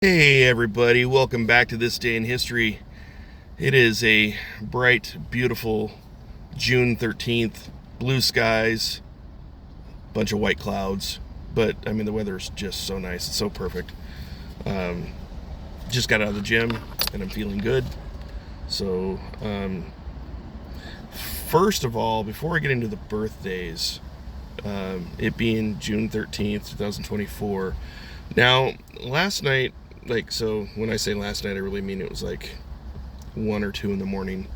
Hey everybody, welcome back to This Day in History. It is a bright, beautiful June 13th, blue skies, bunch of white clouds, but I mean the weather's just so nice, it's so perfect. Um, just got out of the gym and I'm feeling good. So, first of all, before I get into the birthdays, it being June 13th, 2024. Now, last night, so when I say last night, I really mean it was like 1 or 2 in the morning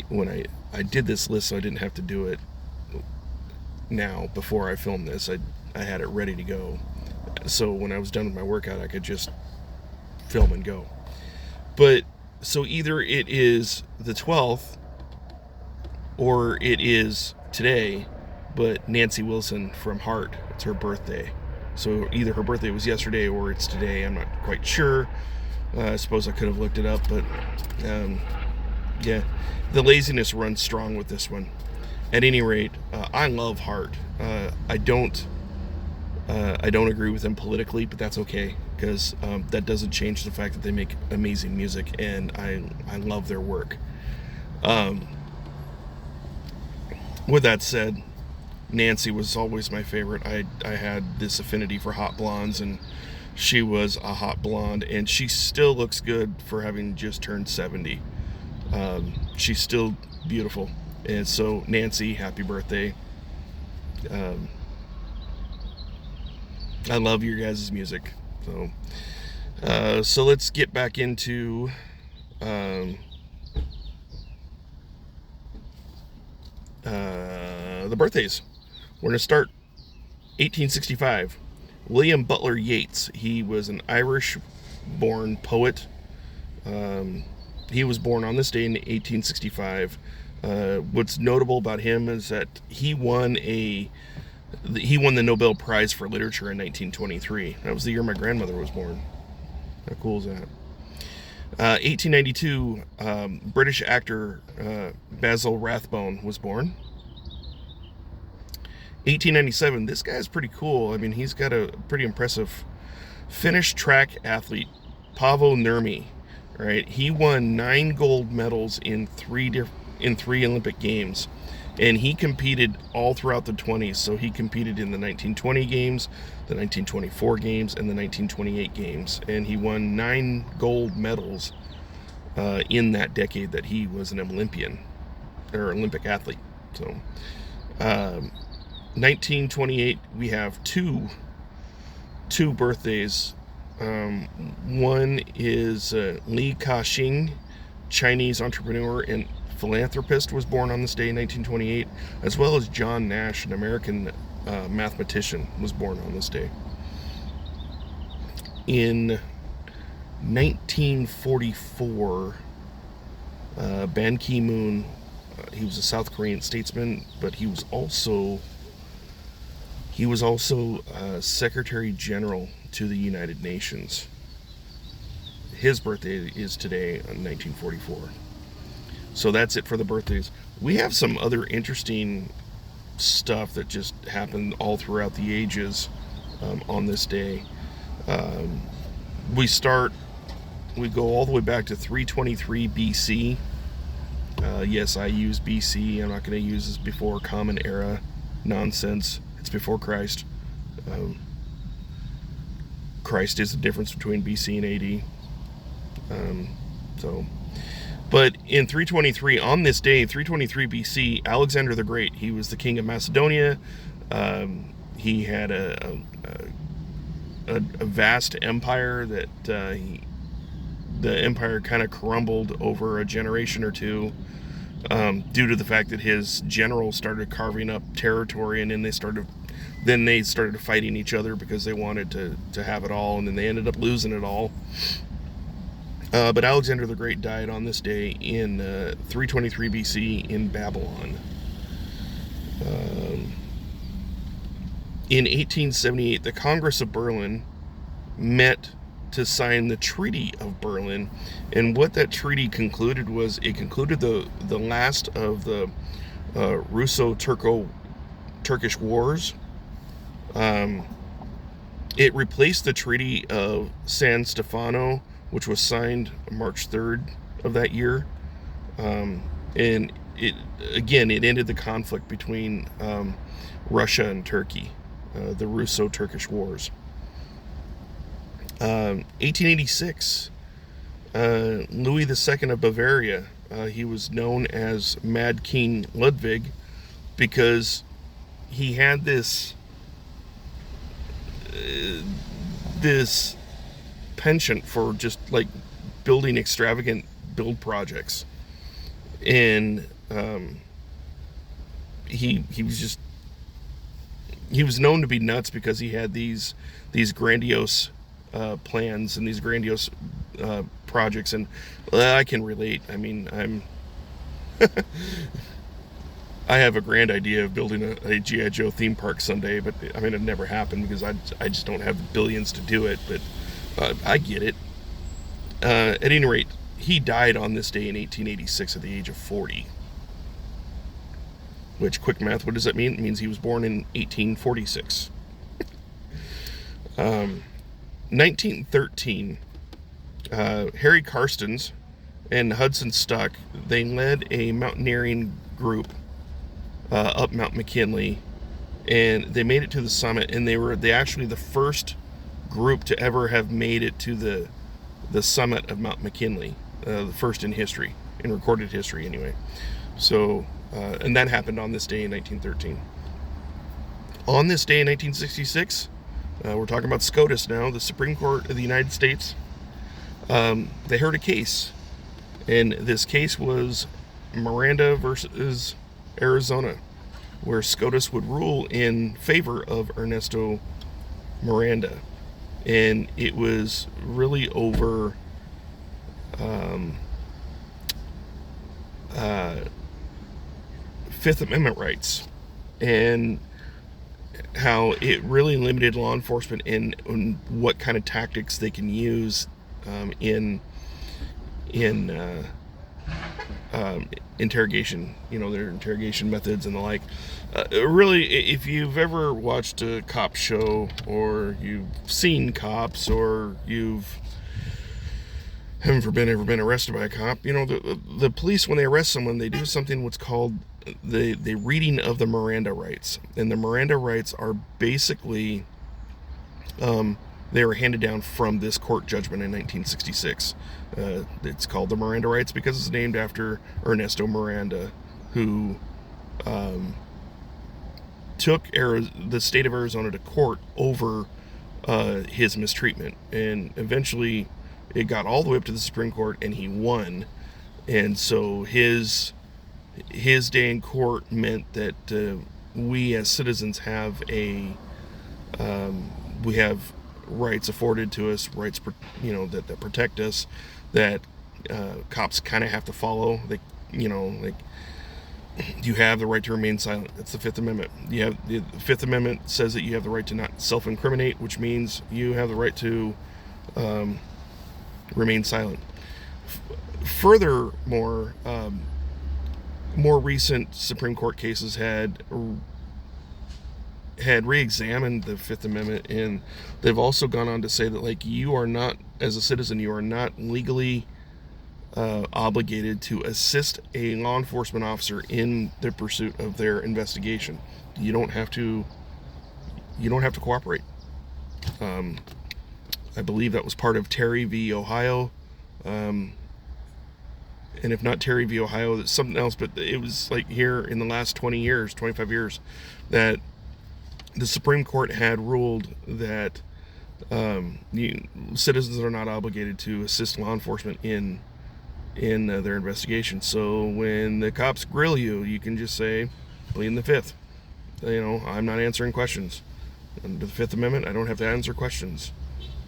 when I did this list, so I didn't have to do it now before I filmed this. I had it ready to go. So when I was done with my workout, I could just film and go. But so either it is the 12th or it is today, but Nancy Wilson from Heart, it's her birthday. So either her birthday was yesterday or it's today. I'm not quite sure. I suppose I could have looked it up, but yeah, the laziness runs strong with this one. At any rate, I love Heart. I don't agree with them politically, but that's okay because that doesn't change the fact that they make amazing music, and I love their work. With that said, Nancy was always my favorite. I had this affinity for hot blondes, and she was a hot blonde, and she still looks good for having just turned 70. She's still beautiful, and so Nancy, happy birthday. Um, I love your guys' music. So let's get back into um, the birthdays. We're going to start 1865. William Butler Yeats. He was an Irish-born poet. He was born on this day in 1865. What's notable about him is that he won the Nobel Prize for Literature in 1923. That was the year my grandmother was born. How cool is that? 1892, British actor Basil Rathbone was born. 1897, this guy's pretty cool. I mean, he's got a pretty impressive Finnish track athlete, Paavo Nurmi. Right, he won 9 gold medals in three Olympic Games, and he competed all throughout the 20s. So he competed in the 1920 games, the 1924 games, and the 1928 games, and he won 9 gold medals in that decade that he was an Olympian or Olympic athlete. So. 1928, we have two birthdays. One is Li Ka-shing, Chinese entrepreneur and philanthropist, was born on this day in 1928, as well as John Nash, an American mathematician, was born on this day. In 1944, Ban Ki-moon, he was a South Korean statesman, but he was also Secretary General to the United Nations. His birthday is today in 1944. So that's it for the birthdays. We have some other interesting stuff that just happened all throughout the ages on this day. We go all the way back to 323 BC. Yes, I use BC. I'm not going to use this before Common Era nonsense. It's before Christ. Christ is the difference between BC and AD. But in 323, on this day, 323 BC, Alexander the Great, he was the king of Macedonia. He had a vast empire that the empire kind of crumbled over a generation or two. Due to the fact that his generals started carving up territory, and then they started fighting each other because they wanted to have it all, and then they ended up losing it all. But Alexander the Great died on this day in 323 BC in Babylon. In 1878, the Congress of Berlin met to sign the Treaty of Berlin, and what that treaty concluded was it concluded the last of the Russo-Turkish wars. It replaced the Treaty of San Stefano, which was signed March 3rd of that year. And it ended the conflict between Russia and Turkey, the Russo-Turkish Wars. 1886, Louis II of Bavaria, he was known as Mad King Ludwig because he had this penchant for just like building extravagant build projects, and he was known to be nuts because he had these grandiose plans and these grandiose projects, and I can relate. I mean, I have a grand idea of building a G.I. Joe theme park someday, but I mean, it never happened because I just don't have the billions to do it, but I get it. At any rate, he died on this day in 1886 at the age of 40. Which, quick math, what does that mean? It means he was born in 1846. 1913, Harry Carstens and Hudson Stuck, they led a mountaineering group up Mount McKinley, and they made it to the summit, and they actually the first group to ever have made it to the summit of Mount McKinley, the first in history, in recorded history anyway. So, and that happened on this day in 1913. On this day in 1966, we're talking about SCOTUS now, the Supreme Court of the United States. They heard a case, and this case was Miranda versus Arizona, where SCOTUS would rule in favor of Ernesto Miranda. And it was really over Fifth Amendment rights, and how it really limited law enforcement in what kind of tactics they can use in interrogation, their interrogation methods and the like. Really, if you've ever watched a cop show, or you've seen cops, or you've, heaven forbid, ever been arrested by a cop, the police, when they arrest someone, they do something what's called the reading of the Miranda rights. And the Miranda rights are basically, they were handed down from this court judgment in 1966. It's called the Miranda rights because it's named after Ernesto Miranda, who took the state of Arizona to court over his mistreatment, and eventually it got all the way up to the Supreme Court, and he won. And so his day in court meant that we as citizens have we have rights afforded to us, rights that protect us, that cops kind of have to follow. You have the right to remain silent. That's the Fifth Amendment. The Fifth Amendment says that you have the right to not self-incriminate, which means you have the right to remain silent. Furthermore, more recent Supreme Court cases had re-examined the Fifth Amendment, and they've also gone on to say that, you are not, as a citizen, you are not legally obligated to assist a law enforcement officer in the pursuit of their investigation. You don't have to cooperate. I believe that was part of Terry v. Ohio. And if not Terry v. Ohio, it's something else, but it was here in the last 25 years, that the Supreme Court had ruled that citizens are not obligated to assist law enforcement in their investigation. So when the cops grill you, you can just say, plead the Fifth. I'm not answering questions. Under the Fifth Amendment, I don't have to answer questions.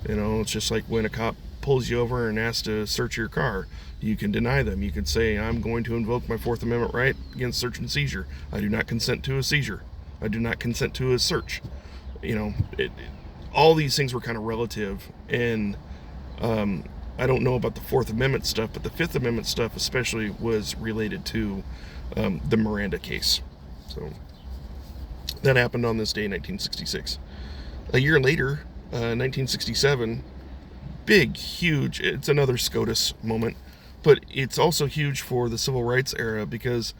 It's just like when a cop pulls you over and asks to search your car, you can deny them. You can say, I'm going to invoke my Fourth Amendment right against search and seizure. I do not consent to a seizure. I do not consent to a search. All these things were kind of relative, and I don't know about the Fourth Amendment stuff, but the Fifth Amendment stuff especially was related to the Miranda case. So that happened on this day in 1966. A year later, 1967, big, huge. It's another SCOTUS moment, but it's also huge for the civil rights era because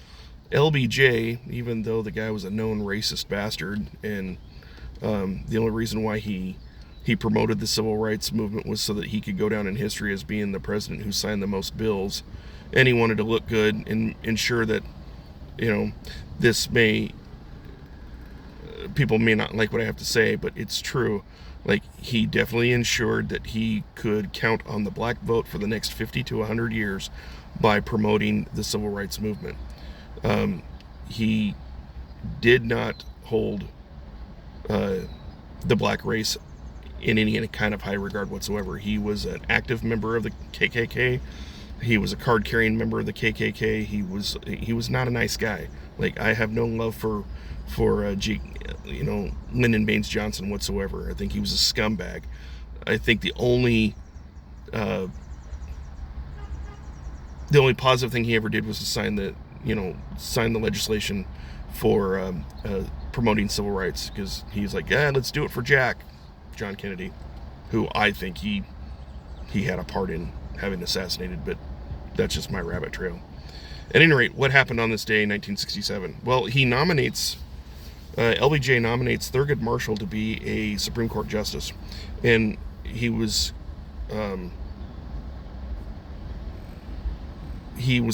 LBJ, even though the guy was a known racist bastard, and the only reason why he promoted the civil rights movement was so that he could go down in history as being the president who signed the most bills, and he wanted to look good and ensure that, this may, people may not like what I have to say, but it's true. Like, he definitely ensured that he could count on the black vote for the next 50 to 100 years by promoting the civil rights movement. He did not hold the black race in any kind of high regard whatsoever. He was an active member of the KKK. He was a card-carrying member of the KKK. He was not a nice guy. Like, I have no love for Lyndon Baines Johnson whatsoever. I think he was a scumbag. I think the only positive thing he ever did was to sign the legislation for promoting civil rights, because he's like, yeah, let's do it for John Kennedy, who I think he had a part in having assassinated, but that's just my rabbit trail. At any rate, what happened on this day in 1967? Well, LBJ nominates Thurgood Marshall to be a Supreme Court justice, and he was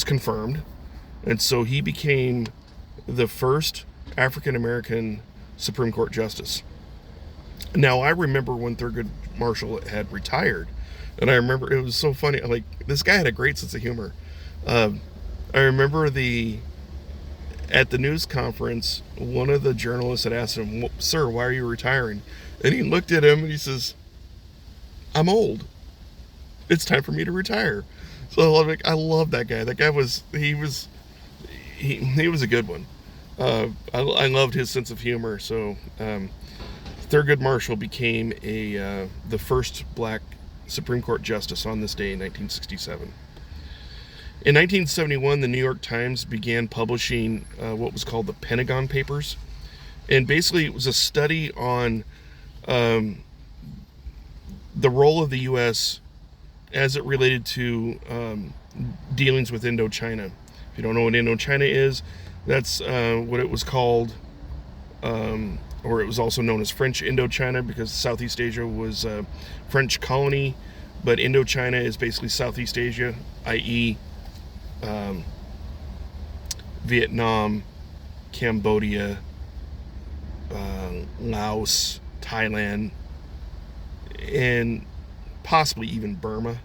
confirmed, and so he became the first African American Supreme Court justice. Now, I remember when Thurgood Marshall had retired, and I remember it was so funny. Like, this guy had a great sense of humor. I remember at the news conference, one of the journalists had asked him, "Sir, why are you retiring?" And he looked at him and he says, "I'm old. It's time for me to retire." So I love that guy. That guy was a good one. I loved his sense of humor. So Thurgood Marshall became the first black Supreme Court justice on this day in 1967. In 1971, the New York Times began publishing what was called the Pentagon Papers. And basically, it was a study on the role of the U.S. as it related to dealings with Indochina. If you don't know what Indochina is, that's what it was called, or it was also known as French Indochina, because Southeast Asia was a French colony, but Indochina is basically Southeast Asia, i.e., Vietnam, Cambodia, Laos, Thailand, and possibly even Burma,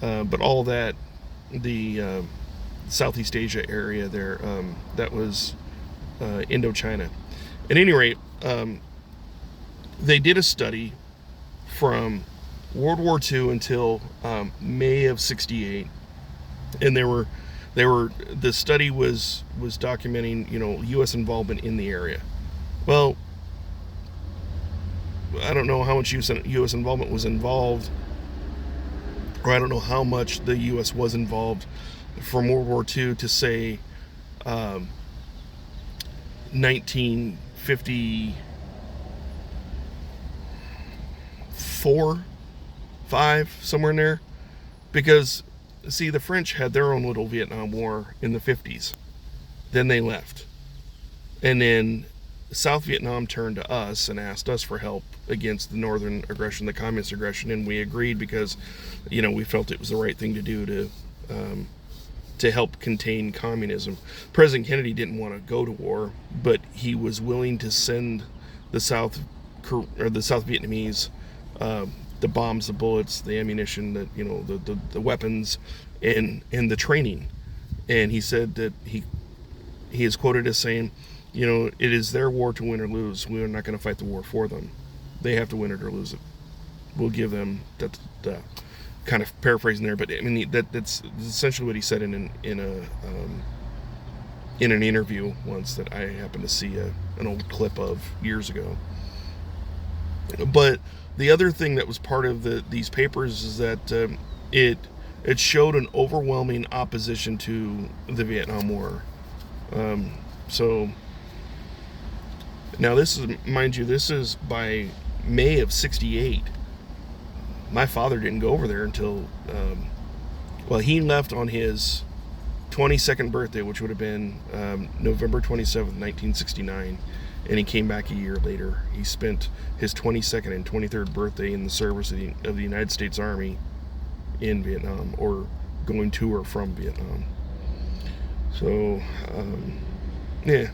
but all that, the Southeast Asia area there, that was Indochina. At any rate, they did a study from World War II until May of '68, and the study was documenting U.S. involvement in the area. Well, I don't know how much U.S. involvement was involved, or I don't know how much the U.S. was involved from World War II to say 1954, 5, somewhere in there, because see, the French had their own little Vietnam War in the 50s. Then they left. And then South Vietnam turned to us and asked us for help against the northern aggression, the communist aggression, and we agreed because, we felt it was the right thing to do to help contain communism. President Kennedy didn't want to go to war, but he was willing to send the South Vietnamese the bombs, the bullets, the ammunition, the weapons, and the training. And he said that he is quoted as saying, it is their war to win or lose. We are not going to fight the war for them. They have to win it or lose it. We'll give them that. Kind of paraphrasing there, but I mean that's essentially what he said in an interview once that I happened to see an old clip of years ago. But the other thing that was part of these papers is that it showed an overwhelming opposition to the Vietnam War. So now this is, mind you, this is by May of '68. My father didn't go over there until, well, he left on his 22nd birthday, which would have been November 27th, 1969, and he came back a year later. He spent his 22nd and 23rd birthday in the service of the United States Army in Vietnam, or going to or from Vietnam. So, yeah.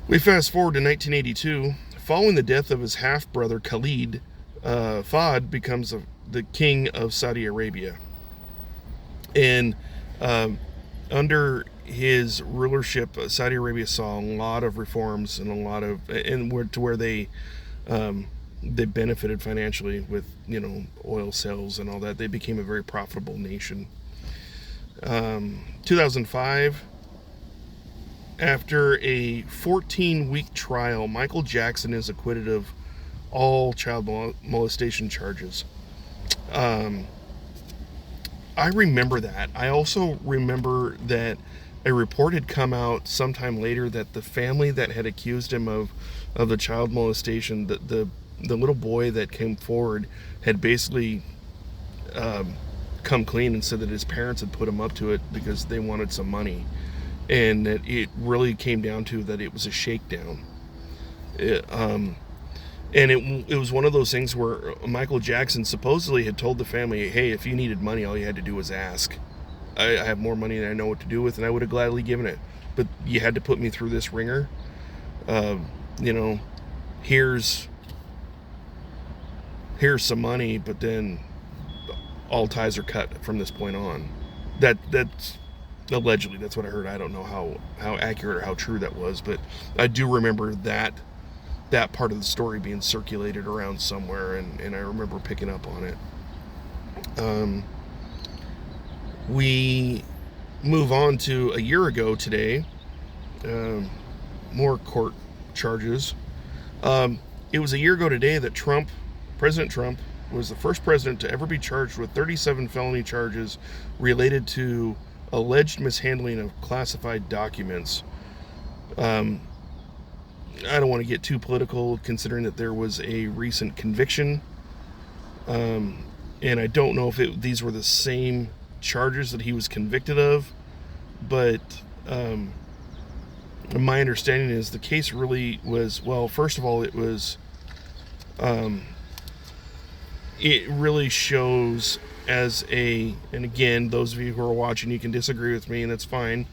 We fast forward to 1982. Following the death of his half-brother Khalid, Fahd becomes the king of Saudi Arabia. And under his rulership, Saudi Arabia saw a lot of reforms and where they benefited financially with, oil sales and all that. They became a very profitable nation. 2005, after a 14-week trial, Michael Jackson is acquitted of all child molestation charges. I remember that. I also remember that a report had come out sometime later that the family that had accused him of the child molestation, the little boy that came forward had basically come clean and said that his parents had put him up to it because they wanted some money, and that it really came down to that it was a shakedown. And it was one of those things where Michael Jackson supposedly had told the family, hey, if you needed money, all you had to do was ask. I have more money than I know what to do with, and I would have gladly given it. But you had to put me through this ringer. Here's some money, but then all ties are cut from this point on. That's allegedly, that's what I heard. I don't know how accurate or how true that was, but I do remember that part of the story being circulated around somewhere, and I remember picking up on it. We move on to a year ago today. More court charges. It was a year ago today that President Trump, was the first president to ever be charged with 37 felony charges related to alleged mishandling of classified documents. I don't want to get too political, considering that there was a recent conviction, and I don't know if these were the same charges that he was convicted of, but my understanding is the case really was, well, first of all, it was, it really shows as and again, those of you who are watching, you can disagree with me, and that's fine,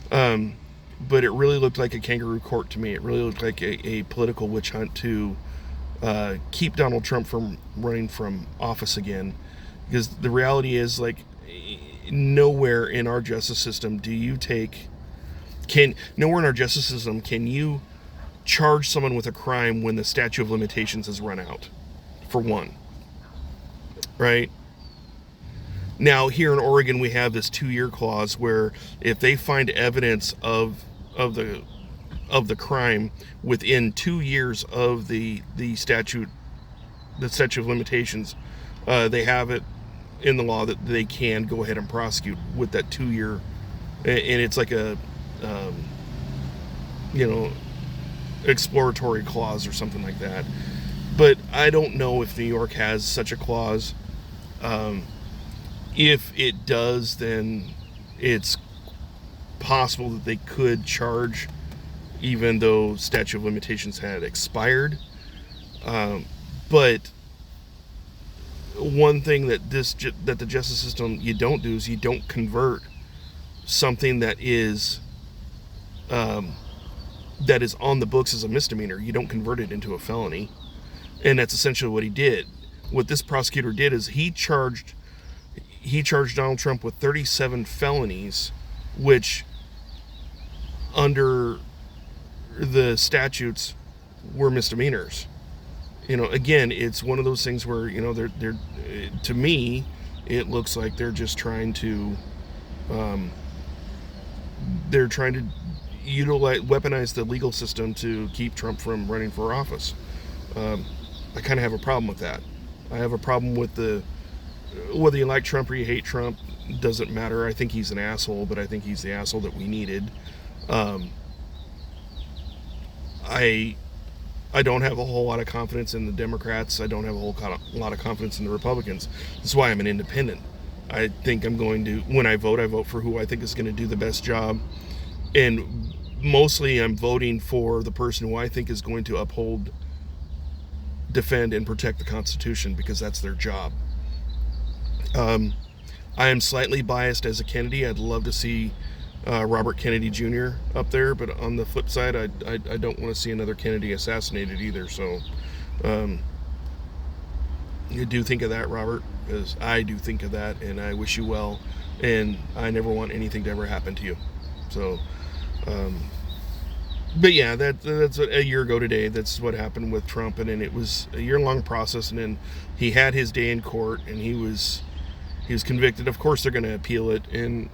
but it really looked like a kangaroo court to me. It really looked like a political witch hunt to keep Donald Trump from running from office again, because the reality is, like, nowhere in our justice system can you charge someone with a crime when the statute of limitations has run out, for one. Right? Now, here in Oregon, we have this 2-year clause where if they find evidence of the crime within 2 years of the statute of limitations, they have it in the law that they can go ahead and prosecute with that 2-year, and it's like a exploratory clause or something like that. But I don't know if New York has such a clause. If it does, then it's possible that they could charge even though statute of limitations had expired. But one thing that the justice system you don't do is you don't convert something that is on the books as a misdemeanor. You don't convert it into a felony, and that's essentially what he did. What this prosecutor did is he charged Donald Trump with 37 felonies, which under the statutes were misdemeanors. Again, it's one of those things where, they're to me, it looks like they're just trying to weaponize the legal system to keep Trump from running for office. I kind of have a problem with that. I have a problem with whether you like Trump or you hate Trump, doesn't matter. I think he's an asshole, but I think he's the asshole that we needed. I don't have a whole lot of confidence in the Democrats. I don't have a whole lot of confidence in the Republicans. That's why I'm an independent. I think I'm going to, when I vote for who I think is going to do the best job. And mostly I'm voting for the person who I think is going to uphold, defend, and protect the Constitution, because that's their job. I am slightly biased as a Kennedy. I'd love to see Robert Kennedy Jr. up there, but on the flip side, I don't want to see another Kennedy assassinated either. So you do think of that, Robert, because I do think of that, and I wish you well, and I never want anything to ever happen to you. So, but yeah, that's a year ago today. That's what happened with Trump, and then it was a year-long process, and then he had his day in court, and he was convicted. Of course, they're going to appeal it, and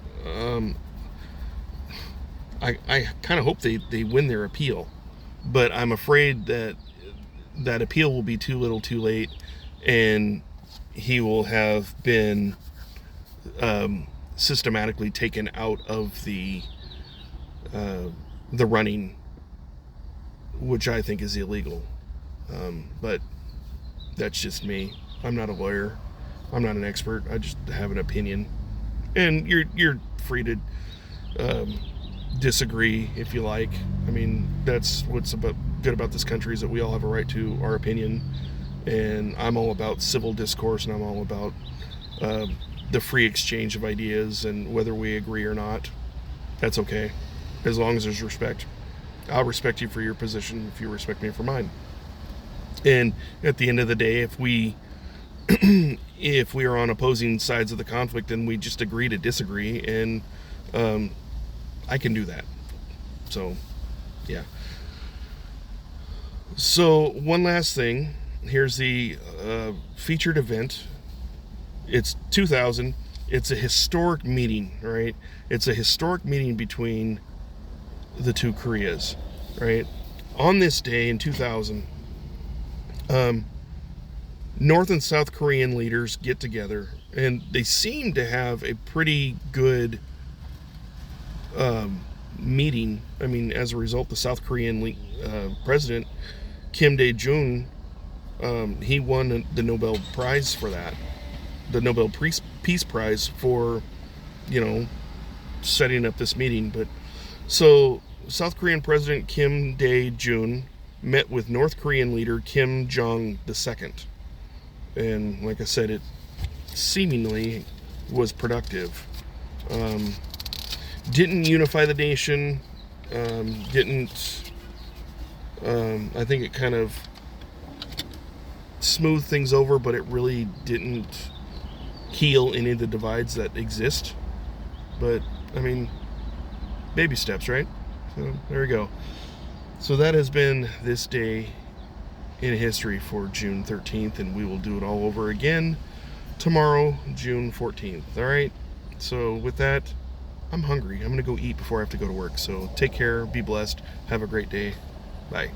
I kind of hope they win their appeal, but I'm afraid that appeal will be too little, too late, and he will have been systematically taken out of the running, which I think is illegal. But that's just me. I'm not a lawyer. I'm not an expert. I just have an opinion, and you're free to disagree if you like. I mean, that's what's good about this country, is that we all have a right to our opinion, and I'm all about civil discourse, and I'm all about the free exchange of ideas, and whether we agree or not, that's okay, as long as there's respect. I'll respect you for your position if you respect me for mine. And at the end of the day, if we are on opposing sides of the conflict, then we just agree to disagree, and I can do that. So, yeah. So, one last thing. Here's the featured event. It's 2000. It's a historic meeting, right? It's a historic meeting between the two Koreas, right? On this day in 2000, North and South Korean leaders get together, and they seem to have a pretty good meeting. I mean, as a result, the South Korean president, Kim Dae-jung, he won the Nobel Prize for that, the Nobel Peace Prize for, setting up this meeting. But so South Korean President Kim Dae-jung met with North Korean leader Kim Jong II, and like I said, it seemingly was productive. Didn't unify the nation. Didn't. I think it kind of smoothed things over, but it really didn't heal any of the divides that exist. But I mean, baby steps, right? So there we go. So that has been this day in history for June 13th, and we will do it all over again tomorrow, June 14th. All right. So with that, I'm hungry. I'm going to go eat before I have to go to work. So take care. Be blessed. Have a great day. Bye.